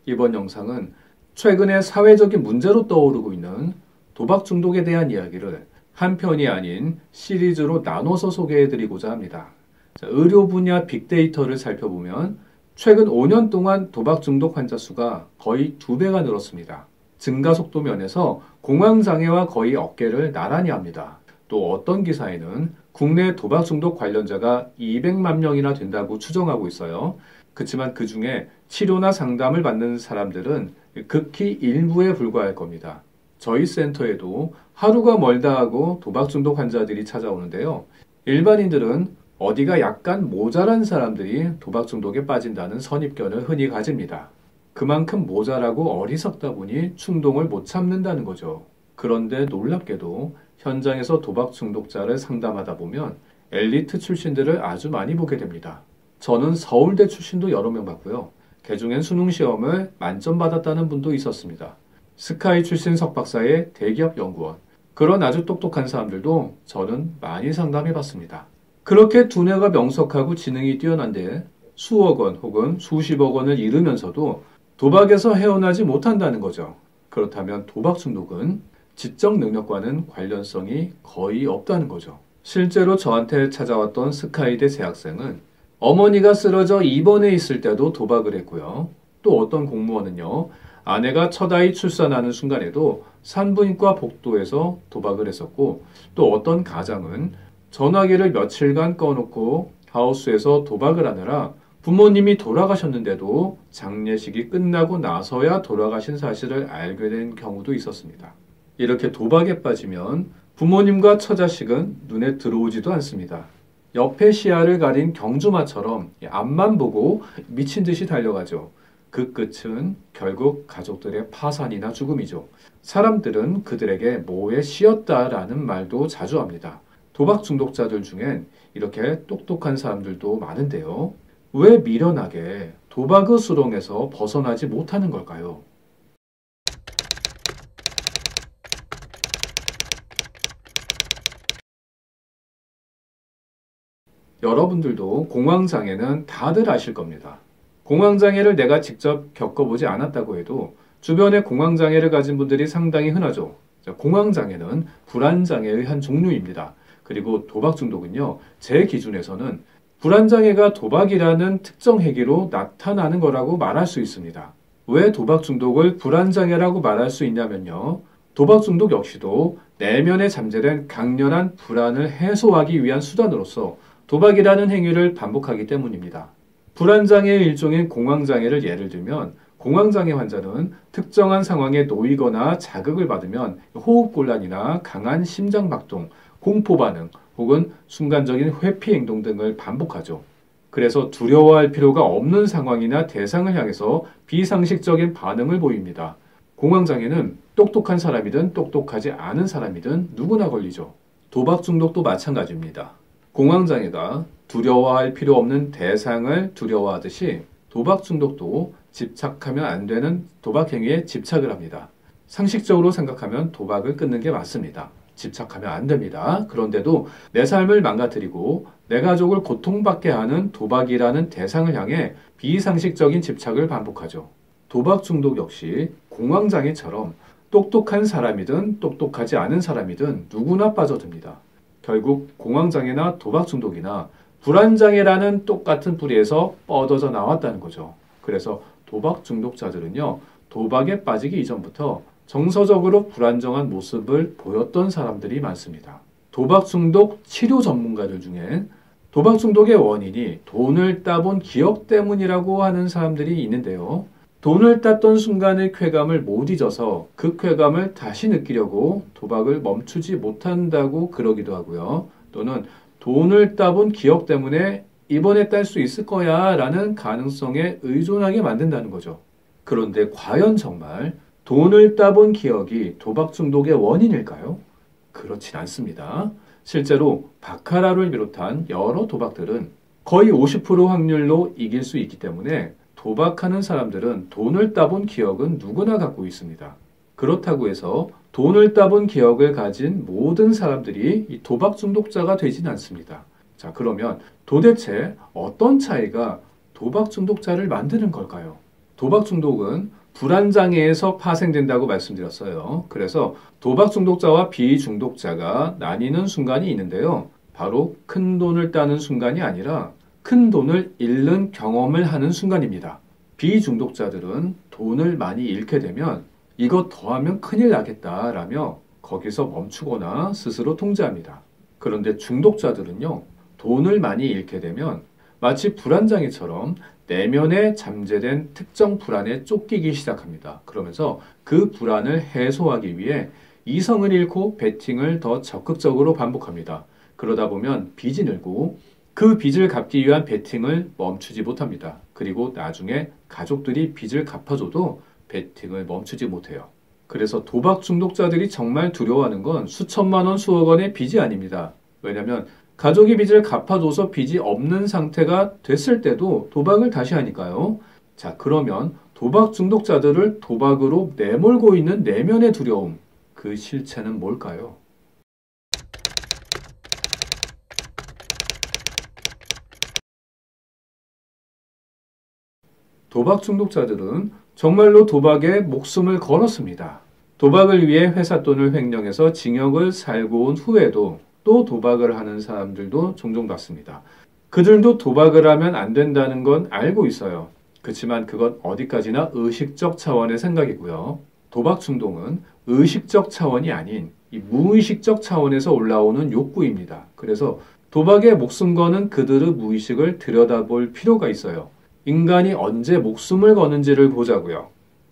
이번 영상은 최근에 사회적인 문제로 떠오르고 있는 도박 중독에 대한 이야기를 한 편이 아닌 시리즈로 나눠서 소개해드리고자 합니다. 의료 분야 빅데이터를 살펴보면 최근 5년 동안 도박 중독 환자 수가 거의 2배가 늘었습니다. 증가 속도 면에서 공황장애와 거의 어깨를 나란히 합니다. 또 어떤 기사에는 국내 도박 중독 관련자가 200만 명이나 된다고 추정하고 있어요. 그렇지만 그 중에 치료나 상담을 받는 사람들은 극히 일부에 불과할 겁니다. 저희 센터에도 하루가 멀다 하고 도박 중독 환자들이 찾아오는데요. 일반인들은 어디가 약간 모자란 사람들이 도박 중독에 빠진다는 선입견을 흔히 가집니다. 그만큼 모자라고 어리석다 보니 충동을 못 참는다는 거죠. 그런데 놀랍게도 현장에서 도박 중독자를 상담하다 보면 엘리트 출신들을 아주 많이 보게 됩니다. 저는 서울대 출신도 여러 명 봤고요. 개중엔 수능 시험을 만점 받았다는 분도 있었습니다. 스카이 출신 석박사의 대기업 연구원. 그런 아주 똑똑한 사람들도 저는 많이 상담해 봤습니다. 그렇게 두뇌가 명석하고 지능이 뛰어난데 수억 원 혹은 수십억 원을 잃으면서도 도박에서 헤어나지 못한다는 거죠. 그렇다면 도박 중독은 지적 능력과는 관련성이 거의 없다는 거죠. 실제로 저한테 찾아왔던 스카이대 재학생은 어머니가 쓰러져 입원해 있을 때도 도박을 했고요. 또 어떤 공무원은요, 아내가 첫 아이 출산하는 순간에도 산부인과 복도에서 도박을 했었고, 또 어떤 가장은 전화기를 며칠간 꺼놓고 하우스에서 도박을 하느라 부모님이 돌아가셨는데도 장례식이 끝나고 나서야 돌아가신 사실을 알게 된 경우도 있었습니다. 이렇게 도박에 빠지면 부모님과 처자식은 눈에 들어오지도 않습니다. 옆에 시야를 가린 경주마처럼 앞만 보고 미친 듯이 달려가죠. 그 끝은 결국 가족들의 파산이나 죽음이죠. 사람들은 그들에게 뭐에 씌었다라는 말도 자주 합니다. 도박 중독자들 중엔 이렇게 똑똑한 사람들도 많은데요. 왜 미련하게 도박의 수렁에서 벗어나지 못하는 걸까요? 여러분들도 공황장애는 다들 아실 겁니다. 공황장애를 내가 직접 겪어보지 않았다고 해도 주변에 공황장애를 가진 분들이 상당히 흔하죠. 공황장애는 불안장애의 한 종류입니다. 그리고 도박 중독은요, 제 기준에서는 불안장애가 도박이라는 특정 행위로 나타나는 거라고 말할 수 있습니다. 왜 도박 중독을 불안장애라고 말할 수 있냐면요. 도박 중독 역시도 내면에 잠재된 강렬한 불안을 해소하기 위한 수단으로서 도박이라는 행위를 반복하기 때문입니다. 불안장애의 일종인 공황장애를 예를 들면 공황장애 환자는 특정한 상황에 놓이거나 자극을 받으면 호흡곤란이나 강한 심장박동, 공포반응 혹은 순간적인 회피 행동 등을 반복하죠. 그래서 두려워할 필요가 없는 상황이나 대상을 향해서 비상식적인 반응을 보입니다. 공황장애는 똑똑한 사람이든 똑똑하지 않은 사람이든 누구나 걸리죠. 도박 중독도 마찬가지입니다. 공황장애가 두려워할 필요 없는 대상을 두려워하듯이 도박 중독도 집착하면 안 되는 도박 행위에 집착을 합니다. 상식적으로 생각하면 도박을 끊는 게 맞습니다. 집착하면 안 됩니다. 그런데도 내 삶을 망가뜨리고 내 가족을 고통받게 하는 도박이라는 대상을 향해 비상식적인 집착을 반복하죠. 도박 중독 역시 공황장애처럼 똑똑한 사람이든 똑똑하지 않은 사람이든 누구나 빠져듭니다. 결국 공황장애나 도박 중독이나 불안장애라는 똑같은 뿌리에서 뻗어져 나왔다는 거죠. 그래서 도박 중독자들은요, 도박에 빠지기 이전부터 정서적으로 불안정한 모습을 보였던 사람들이 많습니다. 도박 중독 치료 전문가들 중엔 도박 중독의 원인이 돈을 따본 기억 때문이라고 하는 사람들이 있는데요. 돈을 땄던 순간의 쾌감을 못 잊어서 그 쾌감을 다시 느끼려고 도박을 멈추지 못한다고 그러기도 하고요. 또는 돈을 따본 기억 때문에 이번에 딸 수 있을 거야 라는 가능성에 의존하게 만든다는 거죠. 그런데 과연 정말 돈을 따본 기억이 도박 중독의 원인일까요? 그렇진 않습니다. 실제로 바카라를 비롯한 여러 도박들은 거의 50% 확률로 이길 수 있기 때문에 도박하는 사람들은 돈을 따본 기억은 누구나 갖고 있습니다. 그렇다고 해서 돈을 따본 기억을 가진 모든 사람들이 이 도박 중독자가 되진 않습니다. 자, 그러면 도대체 어떤 차이가 도박 중독자를 만드는 걸까요? 도박 중독은 불안장애에서 파생된다고 말씀드렸어요. 그래서 도박 중독자와 비중독자가 나뉘는 순간이 있는데요. 바로 큰 돈을 따는 순간이 아니라 큰 돈을 잃는 경험을 하는 순간입니다. 비중독자들은 돈을 많이 잃게 되면 이거 더하면 큰일 나겠다라며 거기서 멈추거나 스스로 통제합니다. 그런데 중독자들은요, 돈을 많이 잃게 되면 마치 불안장애처럼 내면에 잠재된 특정 불안에 쫓기기 시작합니다. 그러면서 그 불안을 해소하기 위해 이성을 잃고 베팅을 더 적극적으로 반복합니다. 그러다 보면 빚이 늘고 그 빚을 갚기 위한 베팅을 멈추지 못합니다. 그리고 나중에 가족들이 빚을 갚아줘도 베팅을 멈추지 못해요. 그래서 도박 중독자들이 정말 두려워하는 건 수천만 원, 수억 원의 빚이 아닙니다. 왜냐하면 가족이 빚을 갚아줘서 빚이 없는 상태가 됐을 때도 도박을 다시 하니까요. 자, 그러면 도박 중독자들을 도박으로 내몰고 있는 내면의 두려움, 그 실체는 뭘까요? 도박 중독자들은 정말로 도박에 목숨을 걸었습니다. 도박을 위해 회사 돈을 횡령해서 징역을 살고 온 후에도 또 도박을 하는 사람들도 종종 봤습니다. 그들도 도박을 하면 안 된다는 건 알고 있어요. 그렇지만 그건 어디까지나 의식적 차원의 생각이고요. 도박 충동은 의식적 차원이 아닌 이 무의식적 차원에서 올라오는 욕구입니다. 그래서 도박에 목숨 거는 그들의 무의식을 들여다볼 필요가 있어요. 인간이 언제 목숨을 거는지를 보자고요.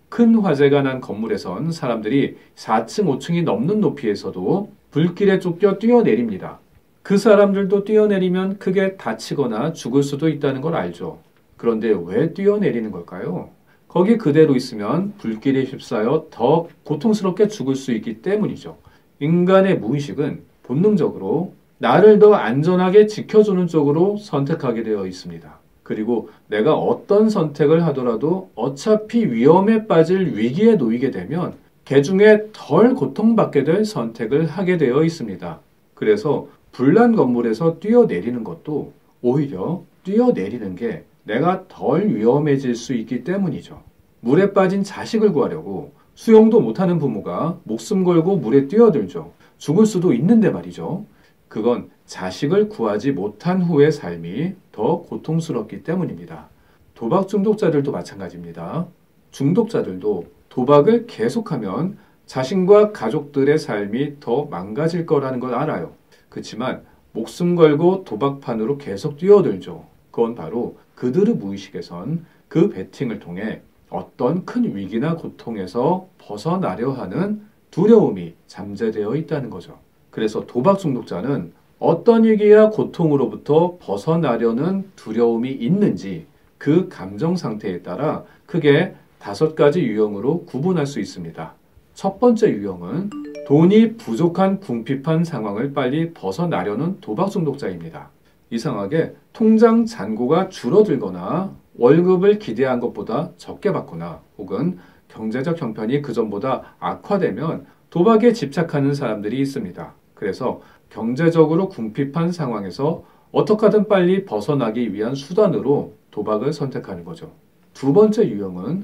큰 화재가 난 건물에선 사람들이 4층, 5층이 넘는 높이에서도 불길에 쫓겨 뛰어내립니다. 그 사람들도 뛰어내리면 크게 다치거나 죽을 수도 있다는 걸 알죠. 그런데 왜 뛰어내리는 걸까요? 거기 그대로 있으면 불길에 휩싸여 더 고통스럽게 죽을 수 있기 때문이죠. 인간의 무의식은 본능적으로 나를 더 안전하게 지켜주는 쪽으로 선택하게 되어 있습니다. 그리고 내가 어떤 선택을 하더라도 어차피 위험에 빠질 위기에 놓이게 되면 개중에 덜 고통받게 될 선택을 하게 되어 있습니다. 그래서 불난 건물에서 뛰어내리는 것도 오히려 뛰어내리는 게 내가 덜 위험해질 수 있기 때문이죠. 물에 빠진 자식을 구하려고 수영도 못하는 부모가 목숨 걸고 물에 뛰어들죠. 죽을 수도 있는데 말이죠. 그건 자식을 구하지 못한 후의 삶이 더 고통스럽기 때문입니다. 도박 중독자들도 마찬가지입니다. 중독자들도 도박을 계속하면 자신과 가족들의 삶이 더 망가질 거라는 걸 알아요. 그렇지만 목숨 걸고 도박판으로 계속 뛰어들죠. 그건 바로 그들의 무의식에선 그 베팅을 통해 어떤 큰 위기나 고통에서 벗어나려 하는 두려움이 잠재되어 있다는 거죠. 그래서 도박 중독자는 어떤 위기와 고통으로부터 벗어나려는 두려움이 있는지 그 감정 상태에 따라 크게 5가지 유형으로 구분할 수 있습니다. 첫 번째 유형은 돈이 부족한 궁핍한 상황을 빨리 벗어나려는 도박 중독자입니다. 이상하게 통장 잔고가 줄어들거나 월급을 기대한 것보다 적게 받거나 혹은 경제적 형편이 그전보다 악화되면 도박에 집착하는 사람들이 있습니다. 그래서 경제적으로 궁핍한 상황에서 어떻게 하든 빨리 벗어나기 위한 수단으로 도박을 선택하는 거죠. 두 번째 유형은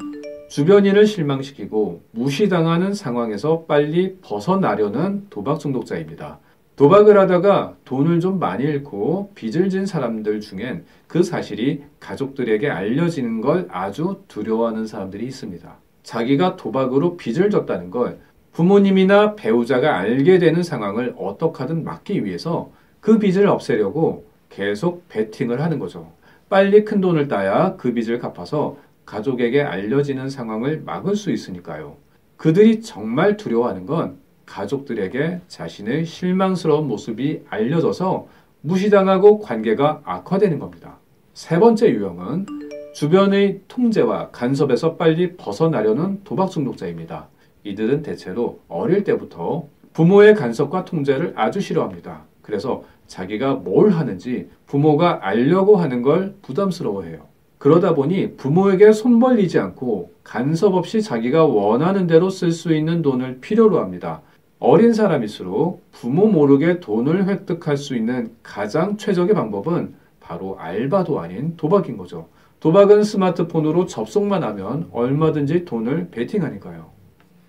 주변인을 실망시키고 무시당하는 상황에서 빨리 벗어나려는 도박 중독자입니다. 도박을 하다가 돈을 좀 많이 잃고 빚을 진 사람들 중엔 그 사실이 가족들에게 알려지는 걸 아주 두려워하는 사람들이 있습니다. 자기가 도박으로 빚을 졌다는 걸 부모님이나 배우자가 알게 되는 상황을 어떻게 하든 막기 위해서 그 빚을 없애려고 계속 베팅을 하는 거죠. 빨리 큰 돈을 따야 그 빚을 갚아서 가족에게 알려지는 상황을 막을 수 있으니까요. 그들이 정말 두려워하는 건 가족들에게 자신의 실망스러운 모습이 알려져서 무시당하고 관계가 악화되는 겁니다. 세 번째 유형은 주변의 통제와 간섭에서 빨리 벗어나려는 도박 중독자입니다. 이들은 대체로 어릴 때부터 부모의 간섭과 통제를 아주 싫어합니다. 그래서 자기가 뭘 하는지 부모가 알려고 하는 걸 부담스러워해요. 그러다 보니 부모에게 손 벌리지 않고 간섭 없이 자기가 원하는 대로 쓸 수 있는 돈을 필요로 합니다. 어린 사람일수록 부모 모르게 돈을 획득할 수 있는 가장 최적의 방법은 바로 알바도 아닌 도박인 거죠. 도박은 스마트폰으로 접속만 하면 얼마든지 돈을 베팅하니까요.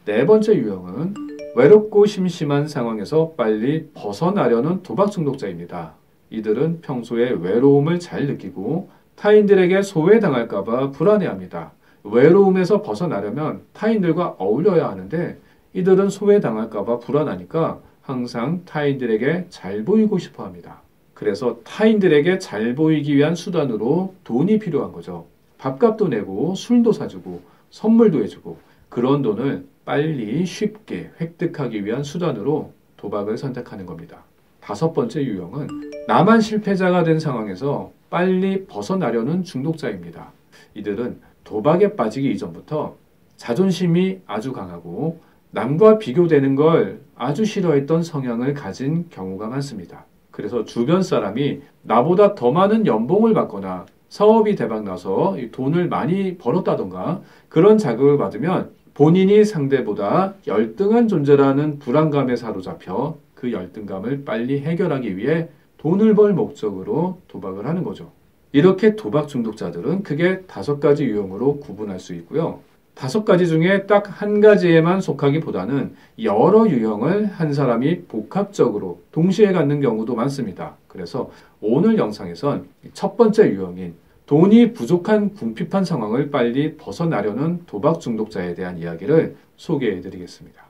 네 번째 유형은 외롭고 심심한 상황에서 빨리 벗어나려는 도박 중독자입니다. 이들은 평소에 외로움을 잘 느끼고 타인들에게 소외당할까봐 불안해합니다. 외로움에서 벗어나려면 타인들과 어울려야 하는데 이들은 소외당할까봐 불안하니까 항상 타인들에게 잘 보이고 싶어 합니다. 그래서 타인들에게 잘 보이기 위한 수단으로 돈이 필요한 거죠. 밥값도 내고 술도 사주고 선물도 해주고 그런 돈을 빨리 쉽게 획득하기 위한 수단으로 도박을 선택하는 겁니다. 다섯 번째 유형은 나만 실패자가 된 상황에서 빨리 벗어나려는 중독자입니다. 이들은 도박에 빠지기 이전부터 자존심이 아주 강하고 남과 비교되는 걸 아주 싫어했던 성향을 가진 경우가 많습니다. 그래서 주변 사람이 나보다 더 많은 연봉을 받거나 사업이 대박나서 돈을 많이 벌었다던가 그런 자극을 받으면 본인이 상대보다 열등한 존재라는 불안감에 사로잡혀 그 열등감을 빨리 해결하기 위해 돈을 벌 목적으로 도박을 하는 거죠. 이렇게 도박 중독자들은 크게 5가지 유형으로 구분할 수 있고요. 5가지 중에 딱 한 가지에만 속하기보다는 여러 유형을 한 사람이 복합적으로 동시에 갖는 경우도 많습니다. 그래서 오늘 영상에선 첫 번째 유형인 돈이 부족한 궁핍한 상황을 빨리 벗어나려는 도박 중독자에 대한 이야기를 소개해 드리겠습니다.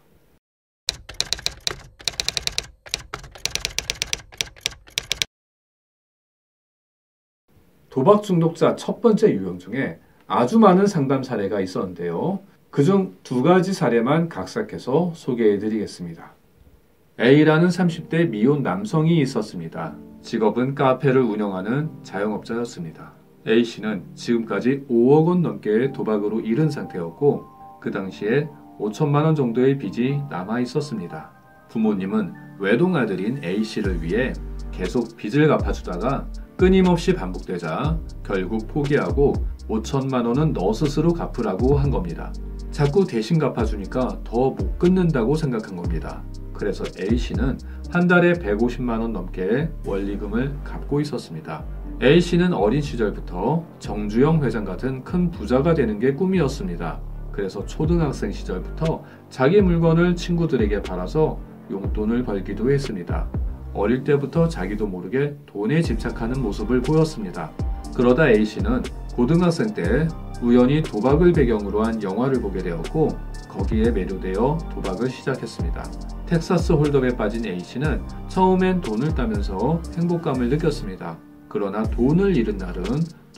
도박 중독자 첫 번째 유형 중에 아주 많은 상담 사례가 있었는데요. 그중 2가지 사례만 각색해서 소개해 드리겠습니다. A라는 30대 미혼 남성이 있었습니다. 직업은 카페를 운영하는 자영업자였습니다. A씨는 지금까지 5억 원 넘게 도박으로 잃은 상태였고 그 당시에 5천만 원 정도의 빚이 남아 있었습니다. 부모님은 외동아들인 A씨를 위해 계속 빚을 갚아주다가 끊임없이 반복되자 결국 포기하고 5천만 원은 너 스스로 갚으라고 한 겁니다. 자꾸 대신 갚아주니까 더 못 끊는다고 생각한 겁니다. 그래서 A씨는 한 달에 150만 원 넘게 원리금을 갚고 있었습니다. A씨는 어린 시절부터 정주영 회장 같은 큰 부자가 되는 게 꿈이었습니다. 그래서 초등학생 시절부터 자기 물건을 친구들에게 팔아서 용돈을 벌기도 했습니다. 어릴 때부터 자기도 모르게 돈에 집착하는 모습을 보였습니다. 그러다 A씨는 고등학생 때 우연히 도박을 배경으로 한 영화를 보게 되었고 거기에 매료되어 도박을 시작했습니다. 텍사스 홀덤에 빠진 A씨는 처음엔 돈을 따면서 행복감을 느꼈습니다. 그러나 돈을 잃은 날은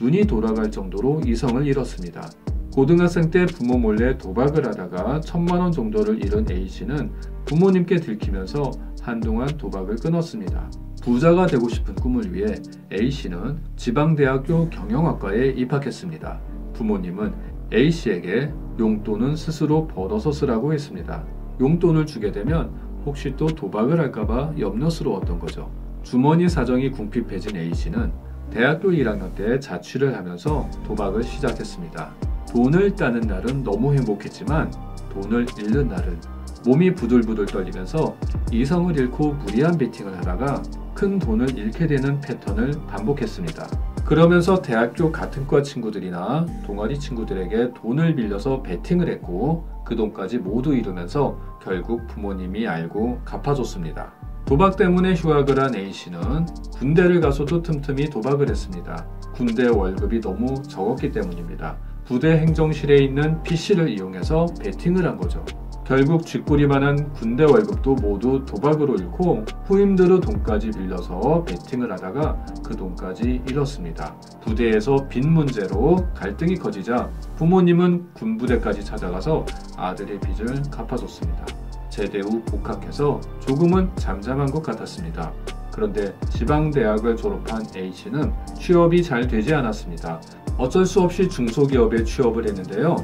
눈이 돌아갈 정도로 이성을 잃었습니다. 고등학생 때 부모 몰래 도박을 하다가 1,000만 원 정도를 잃은 A씨는 부모님께 들키면서 한동안 도박을 끊었습니다. 부자가 되고 싶은 꿈을 위해 A씨는 지방대학교 경영학과에 입학했습니다. 부모님은 A씨에게 용돈은 스스로 벌어서 쓰라고 했습니다. 용돈을 주게 되면 혹시 또 도박을 할까봐 염려스러웠던 거죠. 주머니 사정이 궁핍해진 A씨는 대학교 1학년 때 자취를 하면서 도박을 시작했습니다. 돈을 따는 날은 너무 행복했지만 돈을 잃는 날은 몸이 부들부들 떨리면서 이성을 잃고 무리한 베팅을 하다가 큰 돈을 잃게 되는 패턴을 반복했습니다. 그러면서 대학교 같은 과 친구들이나 동아리 친구들에게 돈을 빌려서 베팅을 했고 그 돈까지 모두 잃으면서 결국 부모님이 알고 갚아줬습니다. 도박 때문에 휴학을 한 A씨는 군대를 가서도 틈틈이 도박을 했습니다. 군대 월급이 너무 적었기 때문입니다. 부대 행정실에 있는 PC를 이용해서 베팅을 한 거죠. 결국 쥐꼬리만한 군대 월급도 모두 도박으로 잃고 후임들의 돈까지 빌려서 베팅을 하다가 그 돈까지 잃었습니다. 부대에서 빚 문제로 갈등이 커지자 부모님은 군부대까지 찾아가서 아들의 빚을 갚아줬습니다. 제대 후 복학해서 조금은 잠잠한 것 같았습니다. 그런데 지방대학을 졸업한 A씨는 취업이 잘 되지 않았습니다. 어쩔 수 없이 중소기업에 취업을 했는데요.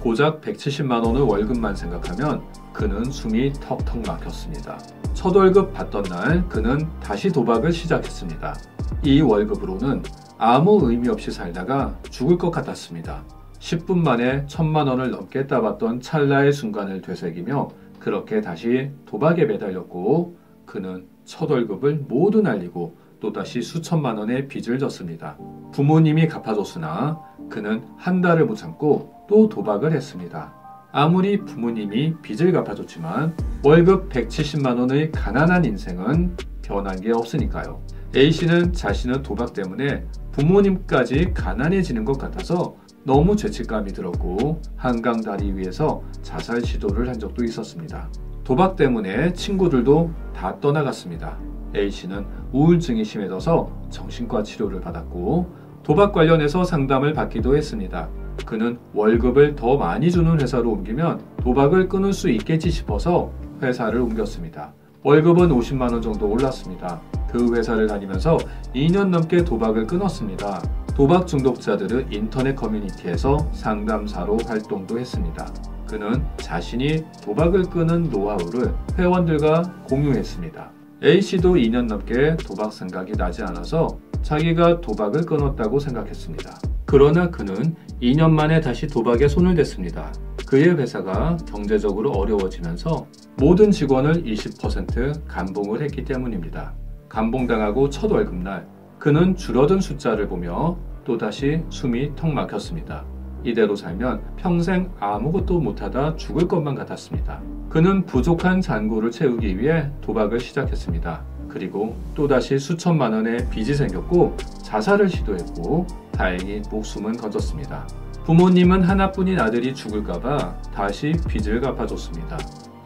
고작 170만 원의 월급만 생각하면 그는 숨이 턱턱 막혔습니다. 첫 월급 받던 날 그는 다시 도박을 시작했습니다. 이 월급으로는 아무 의미 없이 살다가 죽을 것 같았습니다. 10분 만에 1,000만 원을 넘게 따봤던 찰나의 순간을 되새기며 그렇게 다시 도박에 매달렸고 그는 첫 월급을 모두 날리고 또다시 수천만 원의 빚을 졌습니다. 부모님이 갚아줬으나 그는 한 달을 못 참고 또 도박을 했습니다. 아무리 부모님이 빚을 갚아줬지만 월급 170만 원의 가난한 인생은 변한 게 없으니까요. A씨는 자신의 도박 때문에 부모님까지 가난해지는 것 같아서 너무 죄책감이 들었고 한강 다리 위에서 자살 시도를 한 적도 있었습니다. 도박 때문에 친구들도 다 떠나갔습니다. A씨는 우울증이 심해져서 정신과 치료를 받았고 도박 관련해서 상담을 받기도 했습니다. 그는 월급을 더 많이 주는 회사로 옮기면 도박을 끊을 수 있겠지 싶어서 회사를 옮겼습니다. 월급은 50만 원 정도 올랐습니다. 그 회사를 다니면서 2년 넘게 도박을 끊었습니다. 도박 중독자들의 인터넷 커뮤니티에서 상담사로 활동도 했습니다. 그는 자신이 도박을 끄는 노하우를 회원들과 공유했습니다. A씨도 2년 넘게 도박 생각이 나지 않아서 자기가 도박을 끊었다고 생각했습니다. 그러나 그는 2년 만에 다시 도박에 손을 댔습니다. 그의 회사가 경제적으로 어려워지면서 모든 직원을 20% 감봉을 했기 때문입니다. 감봉당하고 첫 월급날 그는 줄어든 숫자를 보며 또다시 숨이 턱 막혔습니다. 이대로 살면 평생 아무것도 못하다 죽을 것만 같았습니다. 그는 부족한 잔고를 채우기 위해 도박을 시작했습니다. 그리고 또다시 수천만 원의 빚이 생겼고 자살을 시도했고 다행히 목숨은 건졌습니다. 부모님은 하나뿐인 아들이 죽을까봐 다시 빚을 갚아줬습니다.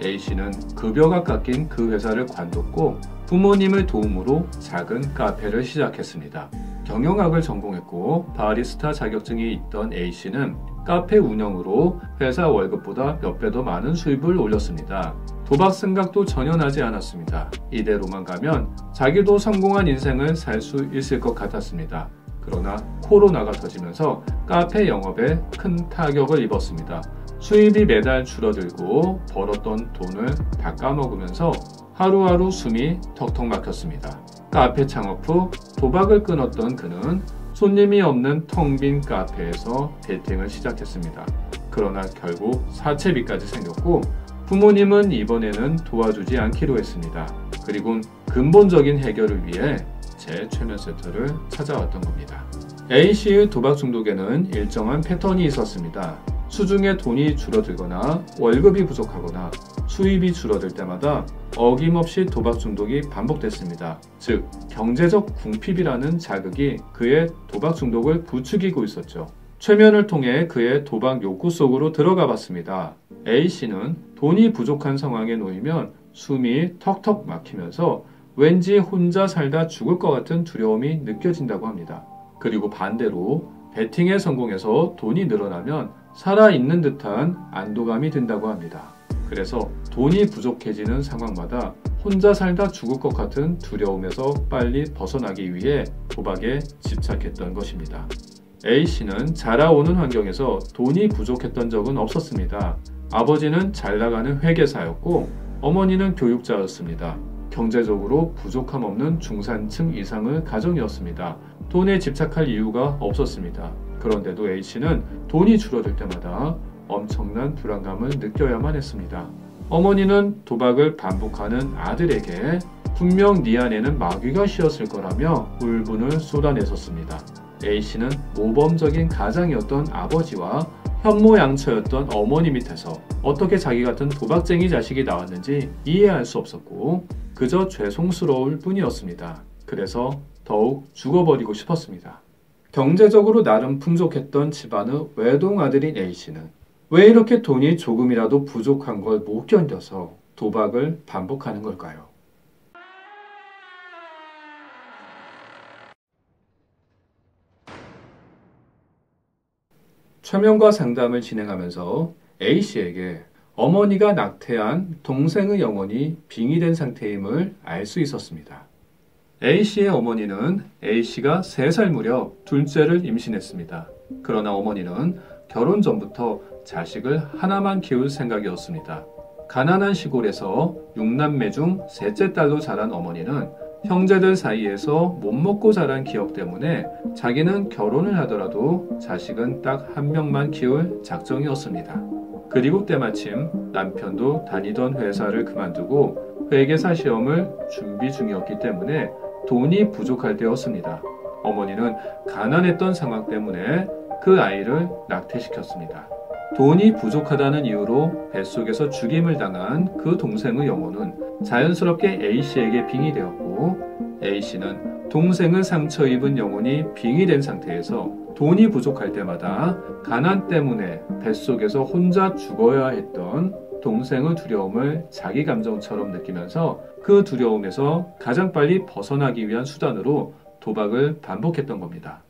A씨는 급여가 깎인 그 회사를 관뒀고 부모님의 도움으로 작은 카페를 시작했습니다. 경영학을 전공했고 바리스타 자격증이 있던 A씨는 카페 운영으로 회사 월급보다 몇 배 더 많은 수입을 올렸습니다. 도박 생각도 전혀 나지 않았습니다. 이대로만 가면 자기도 성공한 인생을 살 수 있을 것 같았습니다. 그러나 코로나가 터지면서 카페 영업에 큰 타격을 입었습니다. 수입이 매달 줄어들고 벌었던 돈을 다 까먹으면서 하루하루 숨이 턱턱 막혔습니다. 카페 창업 후 도박을 끊었던 그는 손님이 없는 텅 빈 카페에서 베팅을 시작했습니다. 그러나 결국 사채비까지 생겼고 부모님은 이번에는 도와주지 않기로 했습니다. 그리고 근본적인 해결을 위해 최면 센터를 찾아왔던 겁니다. A씨의 도박 중독에는 일정한 패턴이 있었습니다. 수중에 돈이 줄어들거나 월급이 부족하거나 수입이 줄어들 때마다 어김없이 도박 중독이 반복됐습니다. 즉, 경제적 궁핍이라는 자극이 그의 도박 중독을 부추기고 있었죠. 최면을 통해 그의 도박 욕구 속으로 들어가 봤습니다. A씨는 돈이 부족한 상황에 놓이면 숨이 턱턱 막히면서 왠지 혼자 살다 죽을 것 같은 두려움이 느껴진다고 합니다. 그리고 반대로 베팅에 성공해서 돈이 늘어나면 살아있는 듯한 안도감이 든다고 합니다. 그래서 돈이 부족해지는 상황마다 혼자 살다 죽을 것 같은 두려움에서 빨리 벗어나기 위해 도박에 집착했던 것입니다. A씨는 자라오는 환경에서 돈이 부족했던 적은 없었습니다. 아버지는 잘 나가는 회계사였고 어머니는 교육자였습니다. 경제적으로 부족함 없는 중산층 이상의 가정이었습니다. 돈에 집착할 이유가 없었습니다. 그런데도 A씨는 돈이 줄어들 때마다 엄청난 불안감을 느껴야만 했습니다. 어머니는 도박을 반복하는 아들에게 분명 네 안에는 마귀가 씌었을 거라며 울분을 쏟아냈었습니다. A씨는 모범적인 가장이었던 아버지와 현모양처였던 어머니 밑에서 어떻게 자기 같은 도박쟁이 자식이 나왔는지 이해할 수 없었고 그저 죄송스러울 뿐이었습니다. 그래서 더욱 죽어버리고 싶었습니다. 경제적으로 나름 풍족했던 집안의 외동아들인 A씨는 왜 이렇게 돈이 조금이라도 부족한 걸 못 견뎌서 도박을 반복하는 걸까요? 최면과 상담을 진행하면서 A씨에게 어머니가 낙태한 동생의 영혼이 빙의된 상태임을 알 수 있었습니다. A씨의 어머니는 A씨가 3살 무렵 둘째를 임신했습니다. 그러나 어머니는 결혼 전부터 자식을 하나만 키울 생각이었습니다. 가난한 시골에서 6남매 중 셋째 딸로 자란 어머니는 형제들 사이에서 못 먹고 자란 기억 때문에 자기는 결혼을 하더라도 자식은 딱 한 명만 키울 작정이었습니다. 그리고 때마침 남편도 다니던 회사를 그만두고 회계사 시험을 준비 중이었기 때문에 돈이 부족할 때였습니다. 어머니는 가난했던 상황 때문에 그 아이를 낙태시켰습니다. 돈이 부족하다는 이유로 뱃속에서 죽임을 당한 그 동생의 영혼은 자연스럽게 A씨에게 빙의되었고, A씨는 동생의 상처 입은 영혼이 빙의된 상태에서 돈이 부족할 때마다 가난 때문에 뱃속에서 혼자 죽어야 했던 동생의 두려움을 자기 감정처럼 느끼면서 그 두려움에서 가장 빨리 벗어나기 위한 수단으로 도박을 반복했던 겁니다.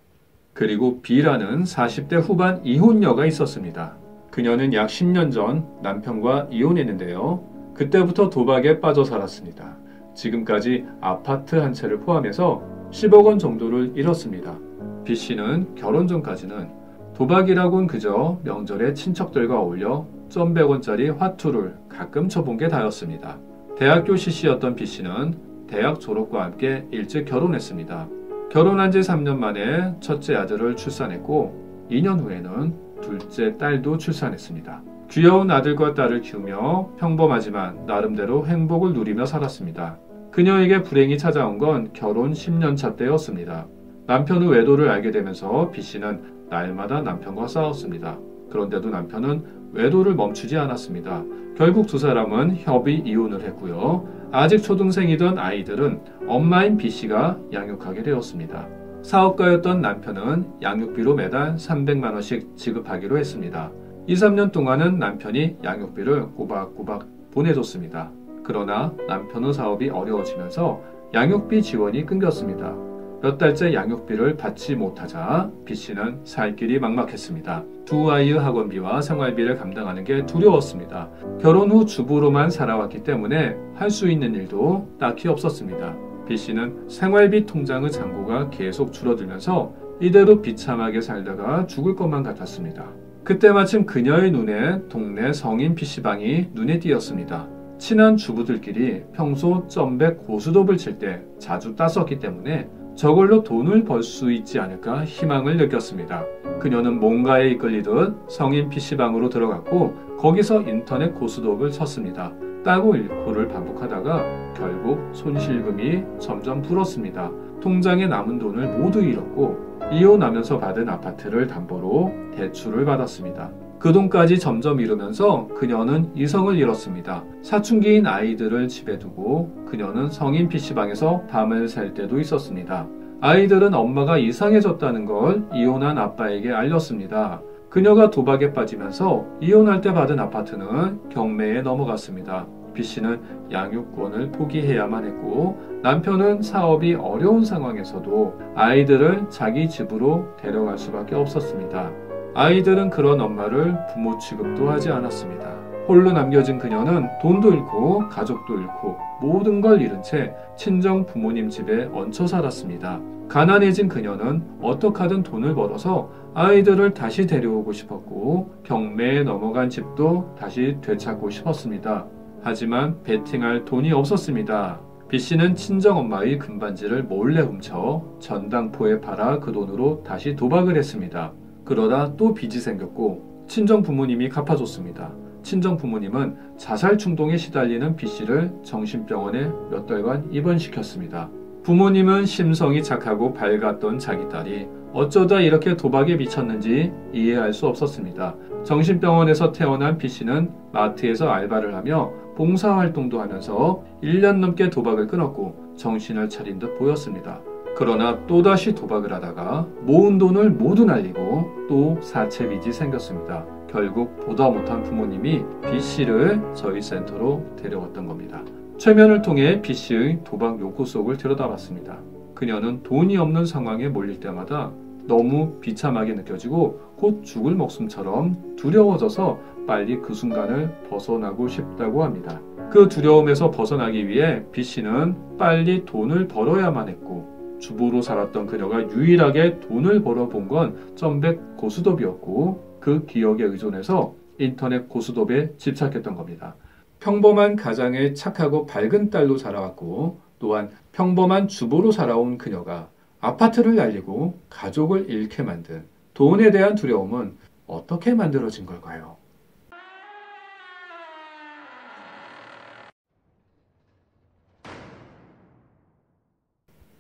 그리고 B라는 40대 후반 이혼녀가 있었습니다. 그녀는 약 10년 전 남편과 이혼했는데요. 그때부터 도박에 빠져 살았습니다. 지금까지 아파트 한 채를 포함해서 10억 원 정도를 잃었습니다. B씨는 결혼 전까지는 도박이라곤 그저 명절에 친척들과 어울려 1,100원짜리 화투를 가끔 쳐본 게 다였습니다. 대학교 CC였던 B씨는 대학 졸업과 함께 일찍 결혼했습니다. 결혼한 지 3년 만에 첫째 아들을 출산했고 2년 후에는 둘째 딸도 출산했습니다. 귀여운 아들과 딸을 키우며 평범하지만 나름대로 행복을 누리며 살았습니다. 그녀에게 불행이 찾아온 건 결혼 10년 차 때였습니다. 남편의 외도를 알게 되면서 B씨는 날마다 남편과 싸웠습니다. 그런데도 남편은 외도를 멈추지 않았습니다. 결국 두 사람은 협의 이혼을 했고요. 아직 초등생이던 아이들은 엄마인 B씨가 양육하게 되었습니다. 사업가였던 남편은 양육비로 매달 300만 원씩 지급하기로 했습니다. 2, 3년 동안은 남편이 양육비를 꼬박꼬박 보내줬습니다. 그러나 남편의 사업이 어려워지면서 양육비 지원이 끊겼습니다. 몇 달째 양육비를 받지 못하자 B씨는 살 길이 막막했습니다. 두 아이의 학원비와 생활비를 감당하는 게 두려웠습니다. 결혼 후 주부로만 살아왔기 때문에 할 수 있는 일도 딱히 없었습니다. B씨는 생활비 통장의 잔고가 계속 줄어들면서 이대로 비참하게 살다가 죽을 것만 같았습니다. 그때 마침 그녀의 눈에 동네 성인 PC방이 눈에 띄었습니다. 친한 주부들끼리 평소 점백 고스톱을 칠 때 자주 땄었기 때문에 저걸로 돈을 벌 수 있지 않을까 희망을 느꼈습니다. 그녀는 뭔가에 이끌리듯 성인 PC방으로 들어갔고 거기서 인터넷 고스톱을 쳤습니다. 따고 잃고를 반복하다가 결국 손실금이 점점 불었습니다. 통장에 남은 돈을 모두 잃었고 이혼하면서 받은 아파트를 담보로 대출을 받았습니다. 그 돈까지 점점 잃으면서 그녀는 이성을 잃었습니다. 사춘기인 아이들을 집에 두고 그녀는 성인 PC방에서 밤을 샐 때도 있었습니다. 아이들은 엄마가 이상해졌다는 걸 이혼한 아빠에게 알렸습니다. 그녀가 도박에 빠지면서 이혼할 때 받은 아파트는 경매에 넘어갔습니다. B씨는 양육권을 포기해야만 했고 남편은 사업이 어려운 상황에서도 아이들을 자기 집으로 데려갈 수밖에 없었습니다. 아이들은 그런 엄마를 부모 취급도 하지 않았습니다. 홀로 남겨진 그녀는 돈도 잃고 가족도 잃고 모든 걸 잃은 채 친정 부모님 집에 얹혀 살았습니다. 가난해진 그녀는 어떻게 하든 돈을 벌어서 아이들을 다시 데려오고 싶었고 경매에 넘어간 집도 다시 되찾고 싶었습니다. 하지만 베팅할 돈이 없었습니다. B씨는 친정엄마의 금반지를 몰래 훔쳐 전당포에 팔아 그 돈으로 다시 도박을 했습니다. 그러다 또 빚이 생겼고 친정 부모님이 갚아줬습니다. 친정 부모님은 자살 충동에 시달리는 B씨를 정신병원에 몇 달간 입원시켰습니다. 부모님은 심성이 착하고 밝았던 자기 딸이 어쩌다 이렇게 도박에 미쳤는지 이해할 수 없었습니다. 정신병원에서 태어난 B씨는 마트에서 알바를 하며 봉사활동도 하면서 1년 넘게 도박을 끊었고 정신을 차린 듯 보였습니다. 그러나 또다시 도박을 하다가 모은 돈을 모두 날리고 또 사채 빚이 생겼습니다. 결국 보다 못한 부모님이 B씨를 저희 센터로 데려왔던 겁니다. 최면을 통해 B씨의 도박 욕구 속을 들여다봤습니다. 그녀는 돈이 없는 상황에 몰릴 때마다 너무 비참하게 느껴지고 곧 죽을 목숨처럼 두려워져서 빨리 그 순간을 벗어나고 싶다고 합니다. 그 두려움에서 벗어나기 위해 B씨는 빨리 돈을 벌어야만 했고 주부로 살았던 그녀가 유일하게 돈을 벌어본 건 점백 고스톱이었고 그 기억에 의존해서 인터넷 고스톱에 집착했던 겁니다. 평범한 가장의 착하고 밝은 딸로 자라왔고 또한 평범한 주부로 살아온 그녀가 아파트를 날리고 가족을 잃게 만든 돈에 대한 두려움은 어떻게 만들어진 걸까요?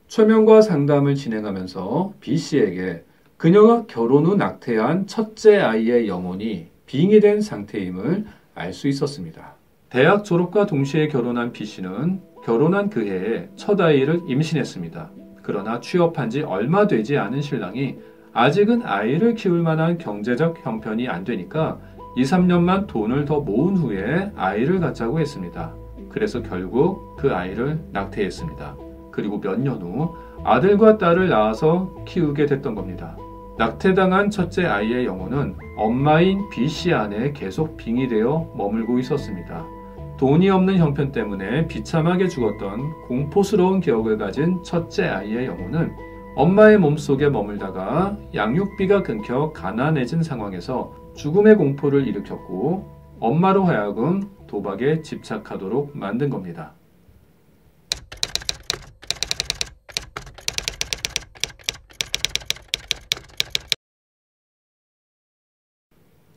최면과 상담을 진행하면서 B씨에게 그녀가 결혼 후 낙태한 첫째 아이의 영혼이 빙의된 상태임을 알 수 있었습니다. 대학 졸업과 동시에 결혼한 B씨는 결혼한 그 해에 첫 아이를 임신했습니다. 그러나 취업한 지 얼마 되지 않은 신랑이 아직은 아이를 키울 만한 경제적 형편이 안 되니까 2, 3년만 돈을 더 모은 후에 아이를 갖자고 했습니다. 그래서 결국 그 아이를 낙태했습니다. 그리고 몇 년 후 아들과 딸을 낳아서 키우게 됐던 겁니다. 낙태당한 첫째 아이의 영혼은 엄마인 B씨 안에 계속 빙의되어 머물고 있었습니다. 돈이 없는 형편 때문에 비참하게 죽었던 공포스러운 기억을 가진 첫째 아이의 영혼은 엄마의 몸속에 머물다가 양육비가 끊겨 가난해진 상황에서 죽음의 공포를 일으켰고 엄마로 하여금 도박에 집착하도록 만든 겁니다.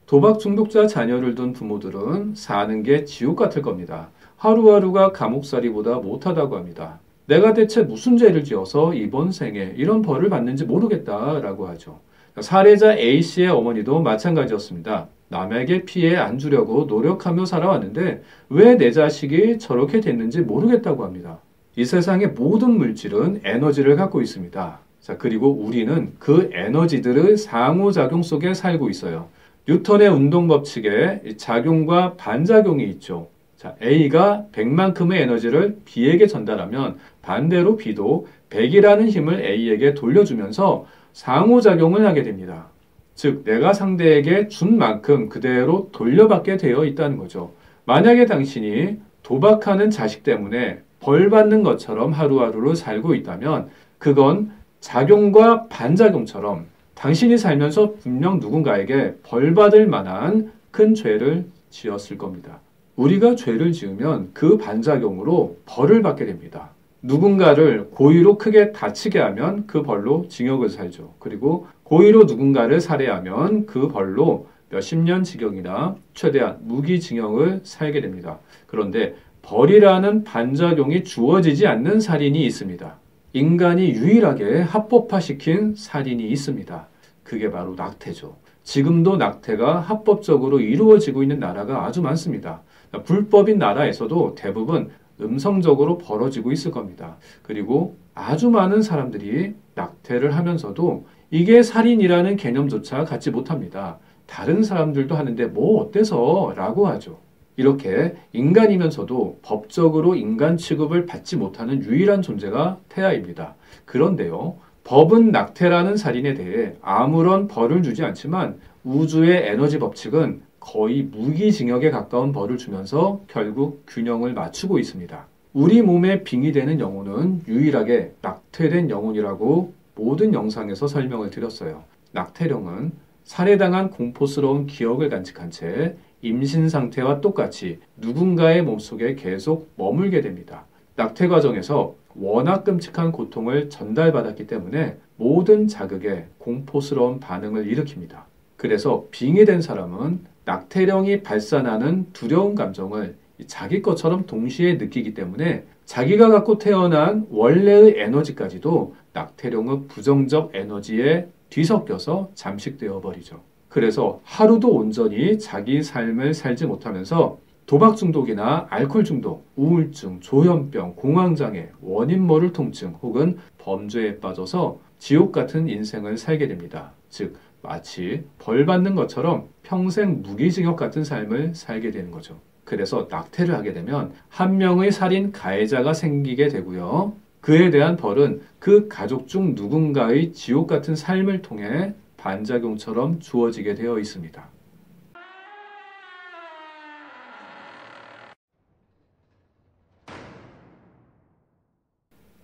도박 중독자 자녀를 둔 부모들은 사는 게 지옥 같을 겁니다. 하루하루가 감옥살이보다 못하다고 합니다. 내가 대체 무슨 죄를 지어서 이번 생에 이런 벌을 받는지 모르겠다라고 하죠. 사례자 A씨의 어머니도 마찬가지였습니다. 남에게 피해 안 주려고 노력하며 살아왔는데 왜 내 자식이 저렇게 됐는지 모르겠다고 합니다. 이 세상의 모든 물질은 에너지를 갖고 있습니다. 자, 그리고 우리는 그 에너지들의 상호작용 속에 살고 있어요. 뉴턴의 운동 법칙에 작용과 반작용이 있죠. 자, A가 100만큼의 에너지를 B에게 전달하면 반대로 B도 100이라는 힘을 A에게 돌려주면서 상호작용을 하게 됩니다. 즉, 내가 상대에게 준 만큼 그대로 돌려받게 되어 있다는 거죠. 만약에 당신이 도박하는 자식 때문에 벌 받는 것처럼 하루하루를 살고 있다면 그건 작용과 반작용처럼 당신이 살면서 분명 누군가에게 벌 받을 만한 큰 죄를 지었을 겁니다. 우리가 죄를 지으면 그 반작용으로 벌을 받게 됩니다. 누군가를 고의로 크게 다치게 하면 그 벌로 징역을 살죠. 그리고 고의로 누군가를 살해하면 그 벌로 몇십 년 징역이나 최대한 무기징역을 살게 됩니다. 그런데 벌이라는 반작용이 주어지지 않는 살인이 있습니다. 인간이 유일하게 합법화시킨 살인이 있습니다. 그게 바로 낙태죠. 지금도 낙태가 합법적으로 이루어지고 있는 나라가 아주 많습니다. 불법인 나라에서도 대부분 음성적으로 벌어지고 있을 겁니다. 그리고 아주 많은 사람들이 낙태를 하면서도 이게 살인이라는 개념조차 갖지 못합니다. 다른 사람들도 하는데 뭐 어때서? 라고 하죠. 이렇게 인간이면서도 법적으로 인간 취급을 받지 못하는 유일한 존재가 태아입니다. 그런데요, 법은 낙태라는 살인에 대해 아무런 벌을 주지 않지만 우주의 에너지 법칙은 거의 무기징역에 가까운 벌을 주면서 결국 균형을 맞추고 있습니다. 우리 몸에 빙의되는 영혼은 유일하게 낙태된 영혼이라고 모든 영상에서 설명을 드렸어요. 낙태령은 살해당한 공포스러운 기억을 간직한 채 임신 상태와 똑같이 누군가의 몸속에 계속 머물게 됩니다. 낙태 과정에서 워낙 끔찍한 고통을 전달받았기 때문에 모든 자극에 공포스러운 반응을 일으킵니다. 그래서 빙의된 사람은 낙태령이 발산하는 두려운 감정을 자기 것처럼 동시에 느끼기 때문에 자기가 갖고 태어난 원래의 에너지까지도 낙태령의 부정적 에너지에 뒤섞여서 잠식되어 버리죠. 그래서 하루도 온전히 자기 삶을 살지 못하면서 도박 중독이나 알코올 중독, 우울증, 조현병, 공황장애, 원인 모를 통증 혹은 범죄에 빠져서 지옥 같은 인생을 살게 됩니다. 즉, 마치 벌 받는 것처럼 평생 무기징역 같은 삶을 살게 되는 거죠. 그래서 낙태를 하게 되면 한 명의 살인 가해자가 생기게 되고요. 그에 대한 벌은 그 가족 중 누군가의 지옥 같은 삶을 통해 반작용처럼 주어지게 되어 있습니다.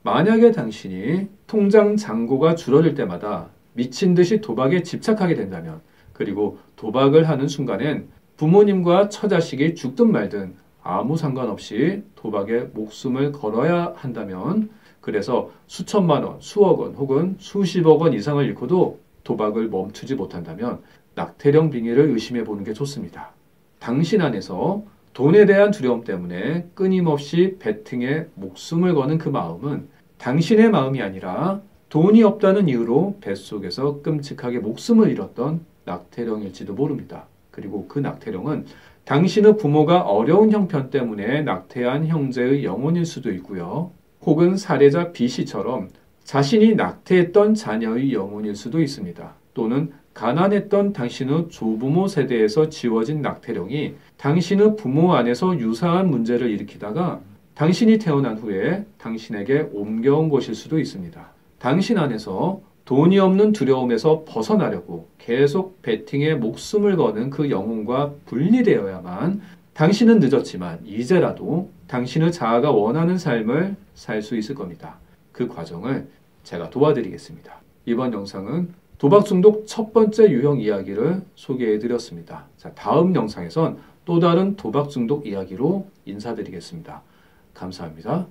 만약에 당신이 통장 잔고가 줄어들 때마다 미친 듯이 도박에 집착하게 된다면, 그리고 도박을 하는 순간엔 부모님과 처자식이 죽든 말든 아무 상관없이 도박에 목숨을 걸어야 한다면, 그래서 수천만 원, 수억 원 혹은 수십억 원 이상을 잃고도 도박을 멈추지 못한다면 낙태령 빙의를 의심해 보는 게 좋습니다. 당신 안에서 돈에 대한 두려움 때문에 끊임없이 베팅에 목숨을 거는 그 마음은 당신의 마음이 아니라 돈이 없다는 이유로 뱃속에서 끔찍하게 목숨을 잃었던 낙태령일지도 모릅니다. 그리고 그 낙태령은 당신의 부모가 어려운 형편 때문에 낙태한 형제의 영혼일 수도 있고요. 혹은 사례자 B씨처럼 자신이 낙태했던 자녀의 영혼일 수도 있습니다. 또는 가난했던 당신의 조부모 세대에서 지워진 낙태령이 당신의 부모 안에서 유사한 문제를 일으키다가 당신이 태어난 후에 당신에게 옮겨온 것일 수도 있습니다. 당신 안에서 돈이 없는 두려움에서 벗어나려고 계속 베팅에 목숨을 거는 그 영혼과 분리되어야만 당신은 늦었지만 이제라도 당신의 자아가 원하는 삶을 살 수 있을 겁니다. 그 과정을 제가 도와드리겠습니다. 이번 영상은 도박 중독 첫 번째 유형 이야기를 소개해드렸습니다. 자, 다음 영상에선 또 다른 도박 중독 이야기로 인사드리겠습니다. 감사합니다.